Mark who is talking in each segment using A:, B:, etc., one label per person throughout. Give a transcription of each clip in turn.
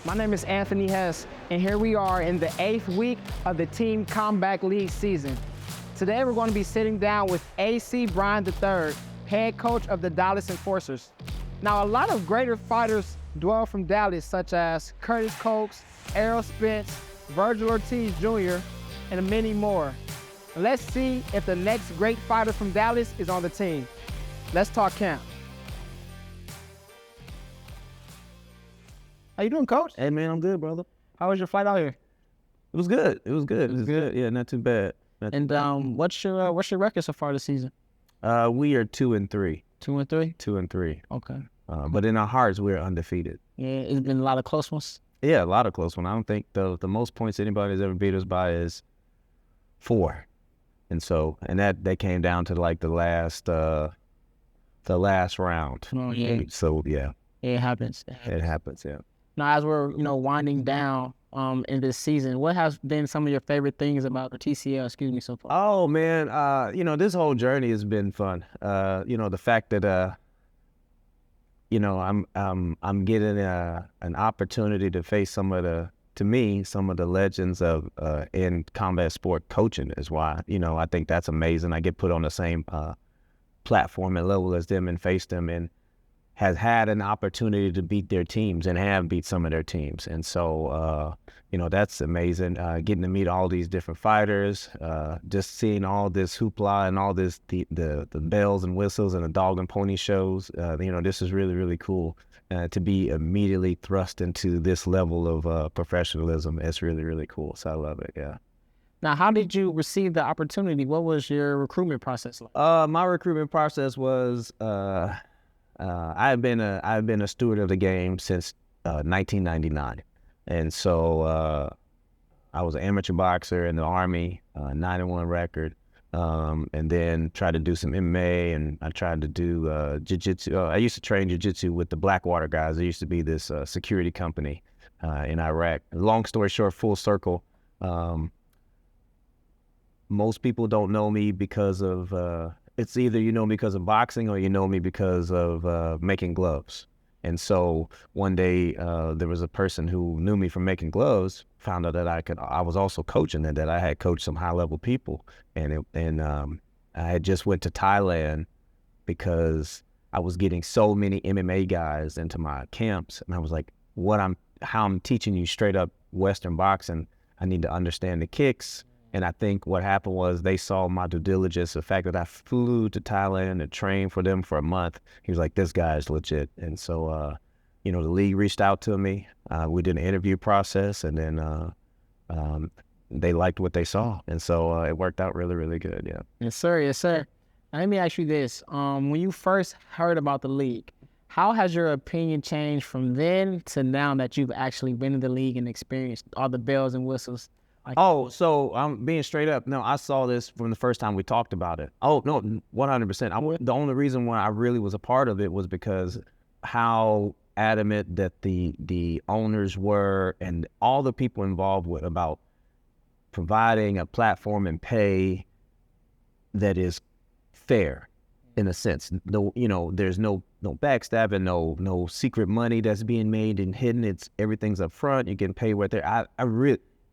A: My name is Anthony Hess, and here we are in the 8th week of the Team Combat League season. Today we're going to be sitting down with AC Bryant III, head coach of the Dallas Enforcers. Now, a lot of greater fighters dwell from Dallas, such as Curtis Coates, Errol Spence, Virgil Ortiz Jr., and many more. Let's see if the next great fighter from Dallas is on the team. Let's talk camp. How you doing, Coach?
B: Hey, man, I'm good, brother.
A: How was your flight out here?
B: It was good. It was good. Yeah, not too bad.
A: What's your record so far this season?
B: We are 2-3.
A: 2-3?
B: 2-3.
A: Okay.
B: But in our hearts, we're undefeated.
A: Yeah, it's been a lot of close ones.
B: Yeah, a lot of close ones. I don't think the most points anybody has ever beat us by is 4. And that came down to like the last round.
A: Oh, yeah.
B: So yeah.
A: It happens.
B: It happens, yeah.
A: Now, as we're winding down in this season, what has been some of your favorite things about the TCL, so far?
B: Oh man, this whole journey has been fun. The fact that I'm getting an opportunity to face some of the legends of in combat sport coaching is why, I think that's amazing. I get put on the same platform and level as them and face them, and has had an opportunity to beat their teams and have beat some of their teams. And so, that's amazing. Getting to meet all these different fighters, just seeing all this hoopla and all this, the bells and whistles and the dog and pony shows. This is really, really cool to be immediately thrust into this level of professionalism. It's really, really cool. So I love it, yeah.
A: Now, how did you receive the opportunity? What was your recruitment process like?
B: My recruitment process was, I've been a steward of the game since 1999, and so I was an amateur boxer in the Army, 9-1 record, and then tried to do some MMA, and I tried to do jiu-jitsu. I used to train jiu-jitsu with the Blackwater guys. There used to be this security company in Iraq. Long story short, full circle. Most people don't know me because of it's either you know me because of boxing or you know me because of making gloves. And so one day there was a person who knew me from making gloves, found out that I was also coaching and that I had coached some high level people. And I had just went to Thailand because I was getting so many MMA guys into my camps. And I was like, how I'm teaching you straight up Western boxing, I need to understand the kicks. And I think what happened was they saw my due diligence, the fact that I flew to Thailand and trained for them for a month. He was like, this guy is legit. And so, the league reached out to me. We did an interview process, and then they liked what they saw. And so it worked out really, really good, yeah.
A: Yes, sir. Yes, sir. Now, let me ask you this. When you first heard about the league, how has your opinion changed from then to now that you've actually been in the league and experienced all the bells and whistles?
B: So I'm being straight up. No, I saw this from the first time we talked about it. Oh, no, 100%. The only reason why I really was a part of it was because how adamant that the owners were and all the people involved with about providing a platform and pay that is fair in a sense. There's no backstabbing, no secret money that's being made and hidden. Everything's up front. You're getting paid right there.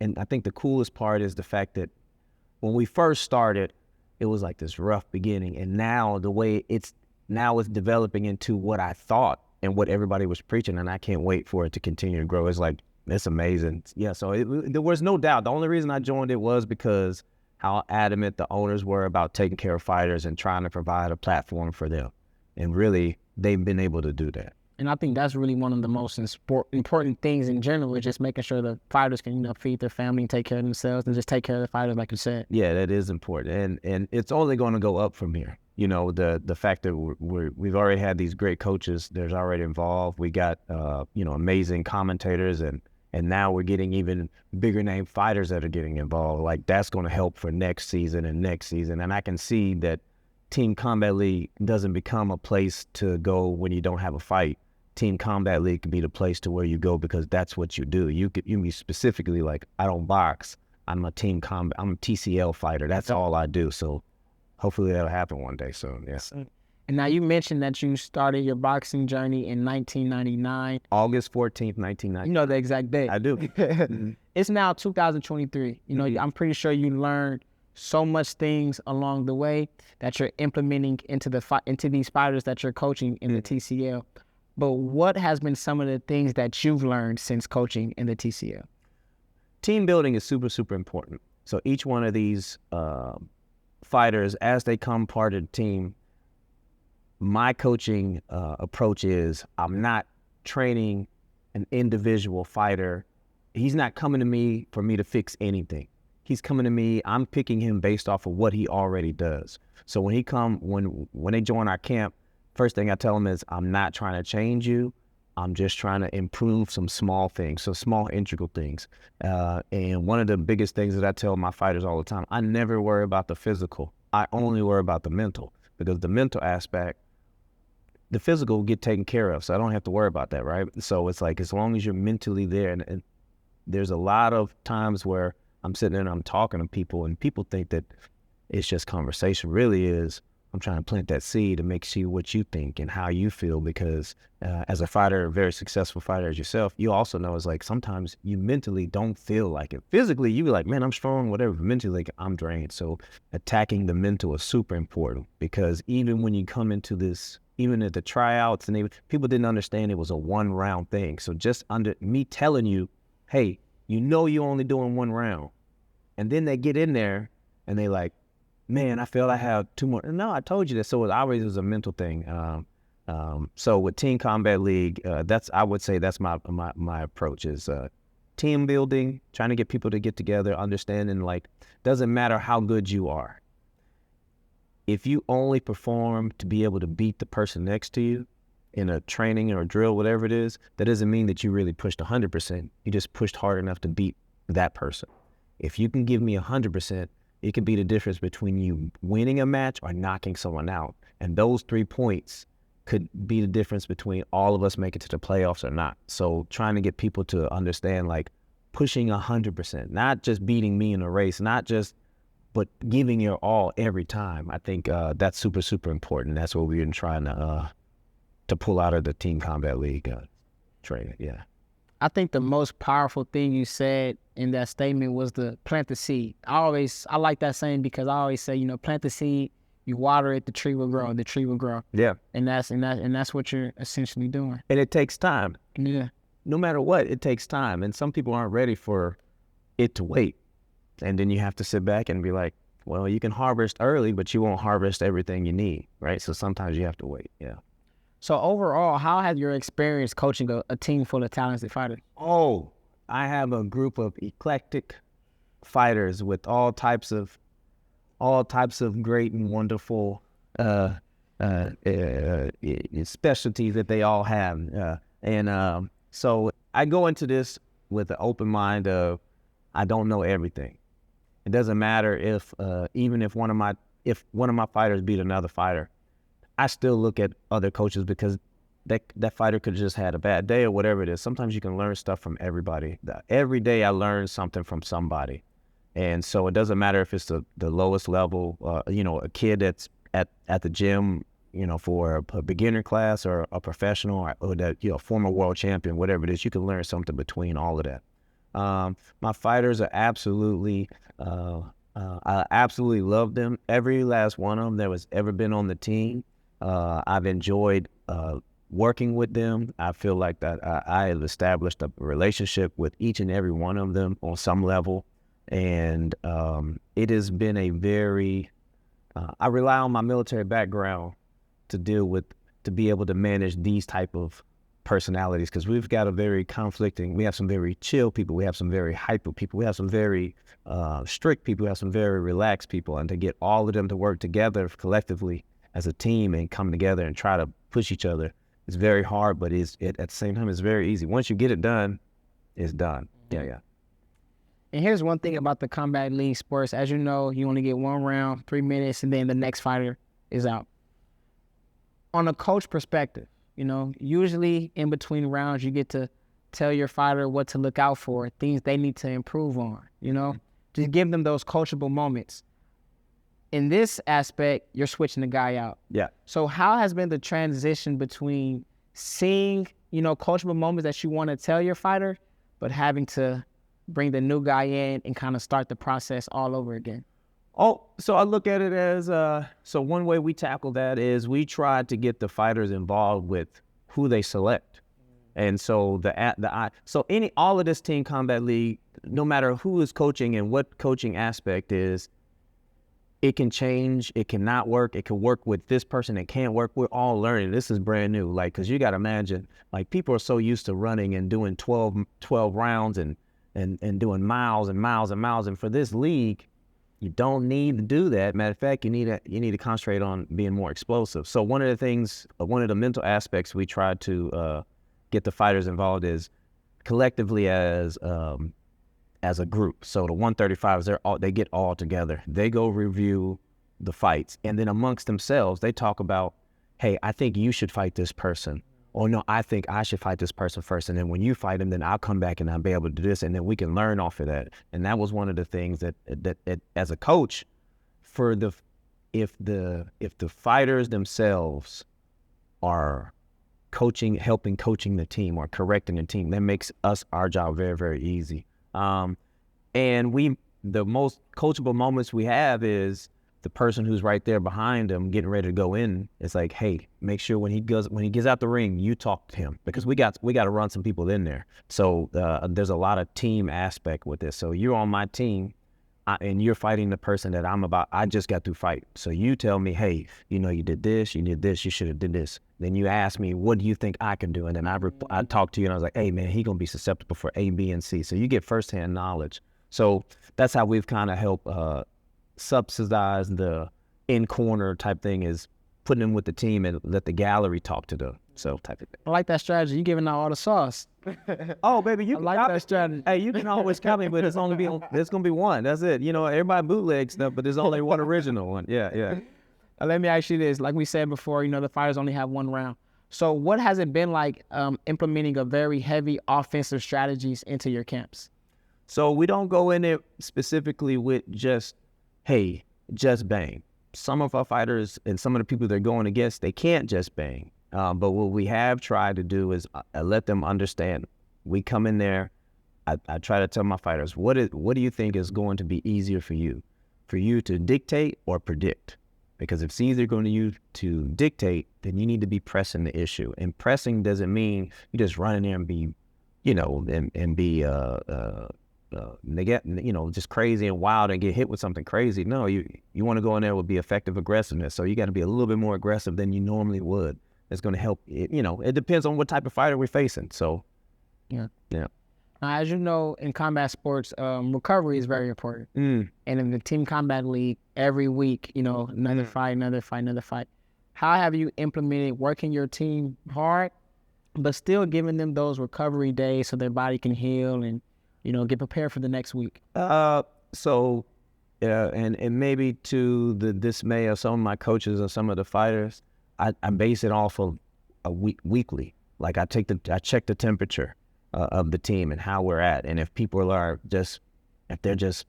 B: And I think the coolest part is the fact that when we first started, it was like this rough beginning. And now the way it's developing into what I thought and what everybody was preaching. And I can't wait for it to continue to grow. It's amazing. Yeah, so there was no doubt. The only reason I joined it was because how adamant the owners were about taking care of fighters and trying to provide a platform for them. And really, they've been able to do that.
A: And I think that's really one of the most important things in general, is just making sure the fighters can, feed their family and take care of themselves and just take care of the fighters, like you said.
B: Yeah, that is important. And it's only going to go up from here. The fact that we've already had these great coaches, there's already involved. We got, amazing commentators, and now we're getting even bigger name fighters that are getting involved. Like, that's going to help for next season and next season. And I can see that Team Combat League doesn't become a place to go when you don't have a fight. Team Combat League can be the place to where you go because that's what you do. You can be specifically like, I don't box. I'm a TCL fighter. That's all I do. So hopefully that'll happen one day soon. Yes.
A: And now you mentioned that you started your boxing journey in 1999.
B: August 14th, 1990.
A: You know the exact date.
B: I do.
A: It's now 2023. You know, I'm pretty sure you learned so much things along the way that you're implementing into these fighters that you're coaching in the TCL. But what has been some of the things that you've learned since coaching in the TCL?
B: Team building is super, super important. So each one of these fighters, as they come part of the team, my coaching approach is I'm not training an individual fighter. He's not coming to me for me to fix anything. He's coming to me, I'm picking him based off of what he already does. So when they join our camp, first thing I tell them is I'm not trying to change you. I'm just trying to improve some small things, so small integral things. And one of the biggest things that I tell my fighters all the time, I never worry about the physical. I only worry about the mental, because the mental aspect, the physical will get taken care of. So I don't have to worry about that, right? So it's like, as long as you're mentally there, and there's a lot of times where I'm sitting there and I'm talking to people, and people think that it's just conversation. Really is, I'm trying to plant that seed to make sure what you think and how you feel, because as a fighter, a very successful fighter as yourself, you also know it's like sometimes you mentally don't feel like it. Physically, you be like, man, I'm strong, whatever. But mentally, like, I'm drained. So attacking the mental is super important, because even when you come into this, even at the tryouts, and people didn't understand it was a 1-round thing. So just under me telling you, hey, you know you're only doing 1 round. And then they get in there and they like, man, I feel I have 2 more. No, I told you that. So it always was a mental thing. So with Team Combat League, I would say that's my approach is team building, trying to get people to get together, understanding, like, doesn't matter how good you are. If you only perform to be able to beat the person next to you in a training or a drill, whatever it is, that doesn't mean that you really pushed 100%. You just pushed hard enough to beat that person. If you can give me 100%, it could be the difference between you winning a match or knocking someone out. And those 3 points could be the difference between all of us making it to the playoffs or not. So trying to get people to understand, like, pushing 100%, not just beating me in a race, but giving your all every time. I think that's super, super important. That's what we've been trying to pull out of the Team Combat League training. Yeah.
A: I think the most powerful thing you said in that statement was the plant the seed. I like that saying, because I always say, plant the seed, you water it, the tree will grow, the tree will grow.
B: Yeah.
A: And that's what you're essentially doing.
B: And it takes time.
A: Yeah.
B: No matter what, it takes time. And some people aren't ready for it to wait. And then you have to sit back and be like, well, you can harvest early, but you won't harvest everything you need, right? So sometimes you have to wait. Yeah.
A: So overall, how has your experience coaching a team full of talented fighters?
B: Oh, I have a group of eclectic fighters with all types of great and wonderful specialties that they all have. So I go into this with an open mind of, I don't know everything. It doesn't matter if even if one of my fighters beat another fighter, I still look at other coaches, because that fighter could have just had a bad day or whatever it is. Sometimes you can learn stuff from everybody. Every day I learn something from somebody. And so it doesn't matter if it's the lowest level, a kid that's at the gym, for a beginner class, or a professional, or that, former world champion, whatever it is, you can learn something between all of that. My fighters are absolutely, I absolutely love them. Every last one of them that was ever been on the team. I've enjoyed working with them. I feel like that I have established a relationship with each and every one of them on some level. And it has been a very, I rely on my military background to be able to manage these type of personalities, because we've got we have some very chill people, we have some very hyper people, we have some very strict people, we have some very relaxed people, and to get all of them to work together collectively as a team and come together and try to push each other is very hard, but at the same time, it's very easy. Once you get it done, it's done. Yeah.
A: And here's one thing about the Combat League sports. As you know, you only get 1 round, 3 minutes, and then the next fighter is out. On a coach perspective, usually in between rounds, you get to tell your fighter what to look out for, things they need to improve on, just give them those coachable moments. in this aspect, you're switching the guy out.
B: Yeah.
A: So how has been the transition between seeing, coachable moments that you want to tell your fighter, but having to bring the new guy in and kind of start the process all over again?
B: Oh, so I look at it as, so one way we tackle that is we try to get the fighters involved with who they select. And so all of this team combat league, no matter who is coaching and what coaching aspect is, it can change, it cannot work, it can work with this person, it can't work. We're all learning. This is brand new. Like, cause you got to imagine, like, people are so used to running and doing 12 rounds and doing miles and miles and miles. And for this league, you don't need to do that. Matter of fact, you need to concentrate on being more explosive. So one of the mental aspects we try to get the fighters involved is collectively as a group. So the 135s, they get all together. They go review the fights, and then amongst themselves, they talk about, hey, I think you should fight this person. Or no, I think I should fight this person first, and then when you fight him, then I'll come back and I'll be able to do this, and then we can learn off of that. And that was one of the things that as a coach, if the fighters themselves are helping coaching the team or correcting the team, that makes our job very, very easy. And the most coachable moments we have is the person who's right there behind him getting ready to go in. It's like, hey, make sure when he gets out the ring, you talk to him, because we got to run some people in there. So there's a lot of team aspect with this. So you're on my team, and you're fighting the person that I just got through fight. So you tell me, hey, you did this, you should have did this. Then you ask me, what do you think I can do? And then I talk to you, and I was like, hey man, he gonna be susceptible for A, B, and C. So you get firsthand knowledge. So that's how we've kind of helped subsidize the in corner type thing, is putting them with the team and let the gallery talk to them. So type of thing.
A: I like that strategy. You giving out all the sauce.
B: Oh, baby, you
A: I like that strategy.
B: Hey, you can always copy, but there's gonna be one. That's it. Everybody bootleg stuff, but there's only one original one. Yeah.
A: Let me ask you this. Like we said before, the fighters only have one round. So what has it been like implementing a very heavy offensive strategies into your camps?
B: So we don't go in there specifically with just bang. Some of our fighters and some of the people they're going against, they can't just bang. But what we have tried to do is let them understand. We come in there, I try to tell my fighters, what do you think is going to be easier for you to dictate or predict? Because if it's easier going to you to dictate, then you need to be pressing the issue. And pressing doesn't mean you just run in there and be, they get, just crazy and wild and get hit with something crazy. No, you want to go in there with effective aggressiveness. So you got to be a little bit more aggressive than you normally would. It's going to help. It depends on what type of fighter we're facing. So, yeah.
A: Now, as you know, in combat sports, recovery is very important. And in the team combat league, every week, another fight. How have you implemented working your team hard, but still giving them those recovery days so their body can heal and, get prepared for the next week?
B: So, and maybe to the dismay of some of my coaches and some of the fighters, I base it off of weekly. Like I check the temperature of the team and how we're at. And if people are if they're just,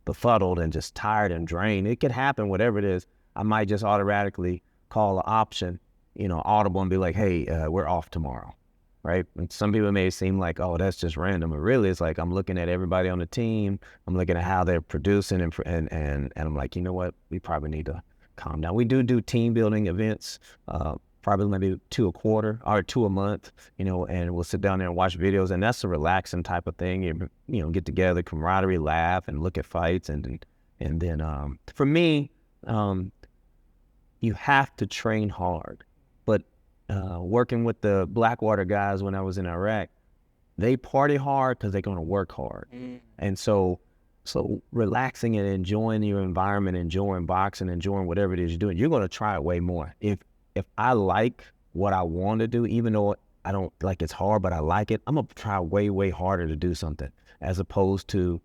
B: befuddled and just tired and drained, it could happen, whatever it is. I might just automatically call an option, audible, and be like, hey, we're off tomorrow. Right? And some people may seem like, oh, that's just random. But really, it's like I'm looking at everybody on the team. I'm looking at how they're producing, and I'm like, you know what? We probably need to calm down. We do team building events, probably maybe 2 a quarter or 2 a month, and we'll sit down there and watch videos, and that's a relaxing type of thing. You get together, camaraderie, laugh, and look at fights, and then for me, you have to train hard. But working with the Blackwater guys when I was in Iraq, they party hard because they're going to work hard, and so relaxing and enjoying your environment, enjoying boxing, enjoying whatever it is you're doing, you're going to try it way more. If I like what I want to do, even though I don't like it's hard, but I like it, I'm going to try way, way harder to do something as opposed to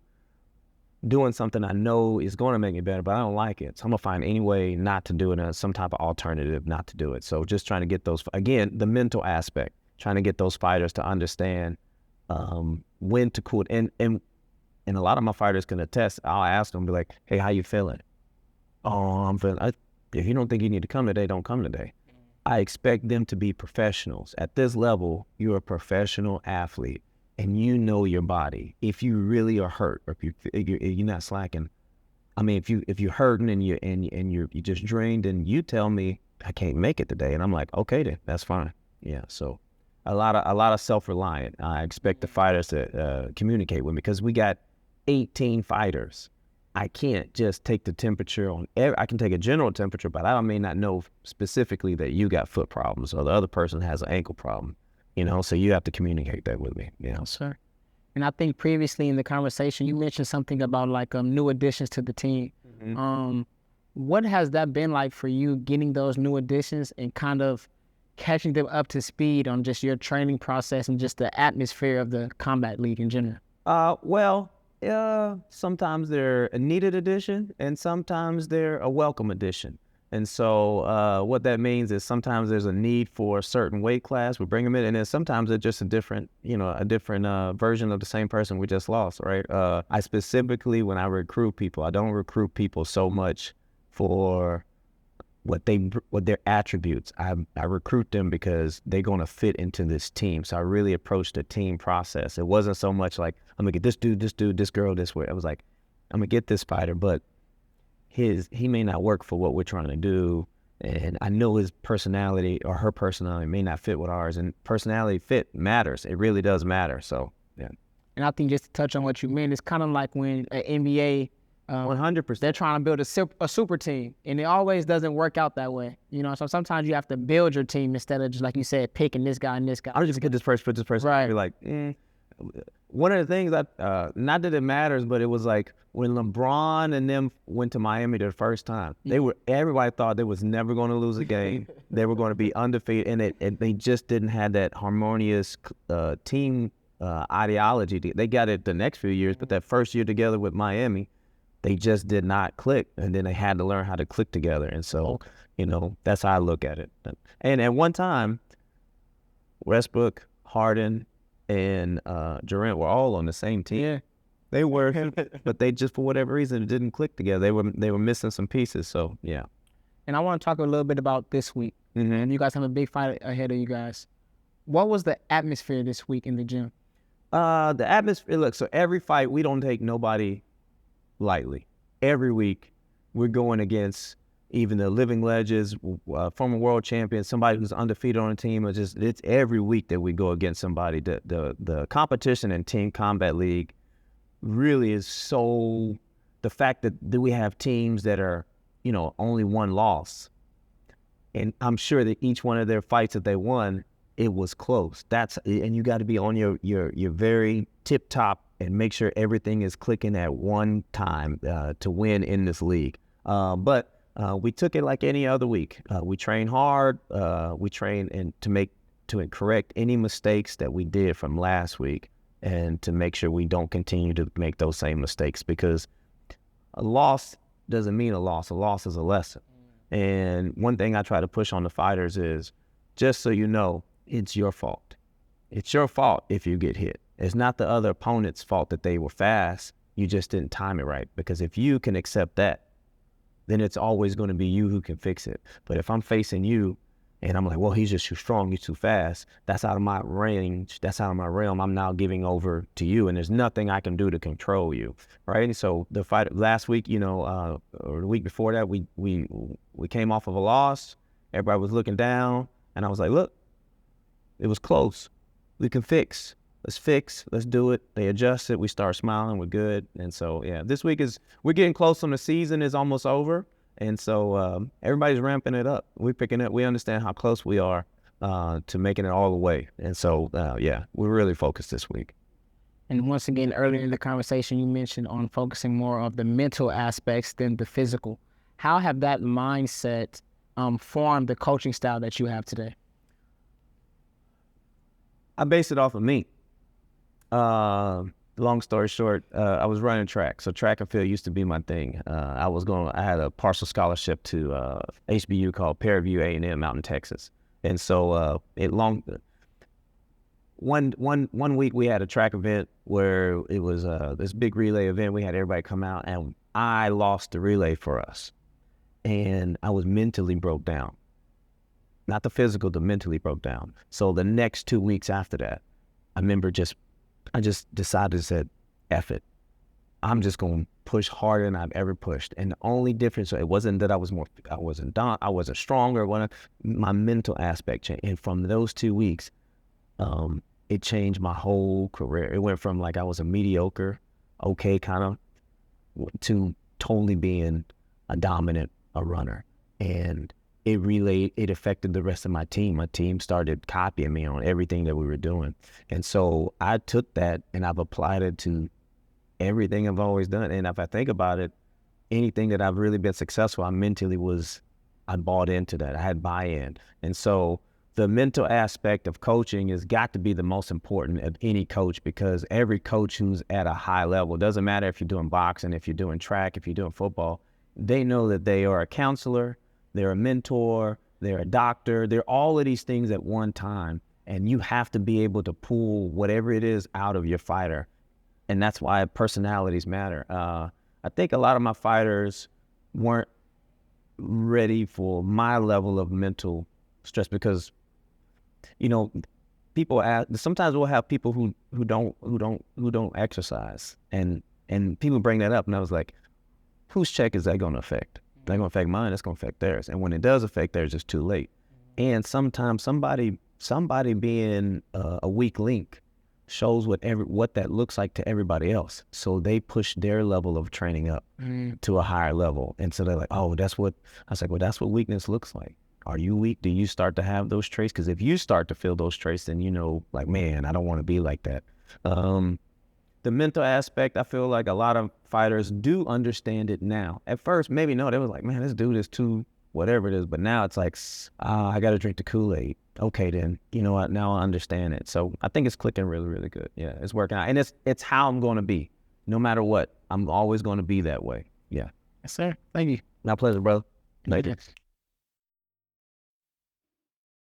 B: doing something I know is going to make me better, but I don't like it. So I'm going to find any way not to do it, and some type of alternative not to do it. So just trying to get those, again, the mental aspect, trying to get those fighters to understand when to quit. And a lot of my fighters can attest. I'll ask them, be like, hey, how you feeling? oh, if you don't think you need to come today, don't come today. I expect them to be professionals. At this level, you're a professional athlete and you know your body. If you really are hurt or if you're not slacking, I mean, if you're hurting and you're just drained, and you tell me I can't make it today, and I'm like, okay, then that's fine. Yeah. So a lot of self-reliant. I expect the fighters to communicate with me because we got 18 fighters. I can't just take the temperature on I can take a general temperature, but I may not know specifically that you got foot problems or the other person has an ankle problem, so you have to communicate that with me,
A: Sure. And I think previously in the conversation, you mentioned something about like new additions to the team.
B: Mm-hmm.
A: What has that been like for you, getting those new additions and kind of catching them up to speed on just your training process and just the atmosphere of the combat league in general?
B: Well, sometimes they're a needed addition and sometimes they're a welcome addition. And so what that means is sometimes there's a need for a certain weight class, we bring them in, and then sometimes it's just a different version of the same person we just lost, right? I specifically, when I recruit people, I don't recruit people so much for what their attributes. I recruit them because they're going to fit into this team. So I really approached the team process. It wasn't so much like, I'm gonna get this dude, this girl, this way. I was like, I'm gonna get this fighter, but he may not work for what we're trying to do. And I know his personality or her personality may not fit with ours, and personality fit matters. It really does matter. So yeah.
A: And I think just to touch on what you meant, it's kind of like when an NBA
B: 100%.
A: they're trying to build a super team, and it always doesn't work out that way. So sometimes you have to build your team instead of just, like you said, picking this guy and this guy.
B: I'll just get this person, put this person.
A: Right.
B: Be like, One of the things not that it matters, but it was like when LeBron and them went to Miami the first time, everybody thought they was never going to lose a game. They were going to be undefeated, and they just didn't have that harmonious team ideology. They got it the next few years, but that first year together with Miami, they just did not click, and then they had to learn how to click together. And so, that's how I look at it. And at one time, Westbrook, Harden, and Durant were all on the same team.
A: Yeah.
B: They were, but they just, for whatever reason, it didn't click together. They were missing some pieces. So yeah.
A: And I want to talk a little bit about this week.
B: Mm-hmm.
A: And you guys have a big fight ahead of you guys. What was the atmosphere this week in the gym?
B: The atmosphere. Look, so every fight, we don't take nobody lightly. Every week, we're going against even the living legends, former world champions, somebody who's undefeated on a team. It's every week that we go against somebody. The competition in Team Combat League really is so. The fact that we have teams that are, only one loss, and I'm sure that each one of their fights that they won, it was close. And you got to be on your very tip top and make sure everything is clicking at one time to win in this league. But we took it like any other week. We train hard. We train to correct any mistakes that we did from last week, and to make sure we don't continue to make those same mistakes, because a loss doesn't mean a loss. A loss is a lesson. And one thing I try to push on the fighters is, just so you know, it's your fault. It's your fault if you get hit. It's not the other opponent's fault that they were fast. You just didn't time it right. Because if you can accept that, then it's always going to be you who can fix it. But if I'm facing you and I'm like, well, he's just too strong, he's too fast, that's out of my range, that's out of my realm. I'm now giving over to you, and there's nothing I can do to control you, right? And so the fight last week, or the week before that, we came off of a loss. Everybody was looking down, and I was like, look, it was close. We can fix. Let's do it. They adjusted. We start smiling. We're good. And so, yeah, this week we're getting close on the season is almost over. And so everybody's ramping it up. We're picking up. We understand how close we are to making it all the way. And so, yeah, we're really focused this week.
A: And once again, earlier in the conversation, you mentioned on focusing more of the mental aspects than the physical. How have that mindset formed the coaching style that you have today?
B: I base it off of me. Long story short, I was running track. So track and field used to be my thing. I had a partial scholarship to HBU called Fairview A&M out in Texas. And so one week we had a track event where it was this big relay event. We had everybody come out, and I lost the relay for us. and I was mentally broke down. Not the physical, the mentally broke down. So the next 2 weeks after that, I remember I just decided to say, F it. I'm just going to push harder than I've ever pushed. And the only difference, it wasn't that I wasn't stronger. My mental aspect changed. And from those 2 weeks, it changed my whole career. It went from like I was a mediocre, okay kind of, to totally being a dominant, a runner. And it affected the rest of my team. My team started copying me on everything that we were doing. And so I took that and I've applied it to everything I've always done. And if I think about it, anything that I've really been successful, I bought into that. I had buy-in. And so the mental aspect of coaching has got to be the most important of any coach, because every coach who's at a high level, doesn't matter if you're doing boxing, if you're doing track, if you're doing football, they know that they are a counselor, they're a mentor, they're a doctor, they're all of these things at one time. And you have to be able to pull whatever it is out of your fighter. And that's why personalities matter. I think a lot of my fighters weren't ready for my level of mental stress, because, you know, people ask, sometimes we'll have people who don't exercise, and people bring that up, and I was like, whose check is that going to affect? It's not going to affect mine. It's going to affect theirs. And when it does affect theirs, it's too late. And sometimes somebody being a weak link shows what that looks like to everybody else. So they push their level of training up to a higher level. And so they're like, oh, that's what weakness looks like. Are you weak? Do you start to have those traits? Because if you start to feel those traits, then you know, like, man, I don't want to be like that. The mental aspect, I feel like a lot of fighters do understand it now. At first, maybe no, they was like, man, this dude is too whatever it is. But now it's like, I got to drink the Kool-Aid. Okay, then, you know what? Now I understand it. So I think it's clicking really, really good. Yeah, it's working out. And it's how I'm going to be. No matter what, I'm always going to be that way. Yeah.
A: Yes, sir. Thank you.
B: My pleasure, brother. Later.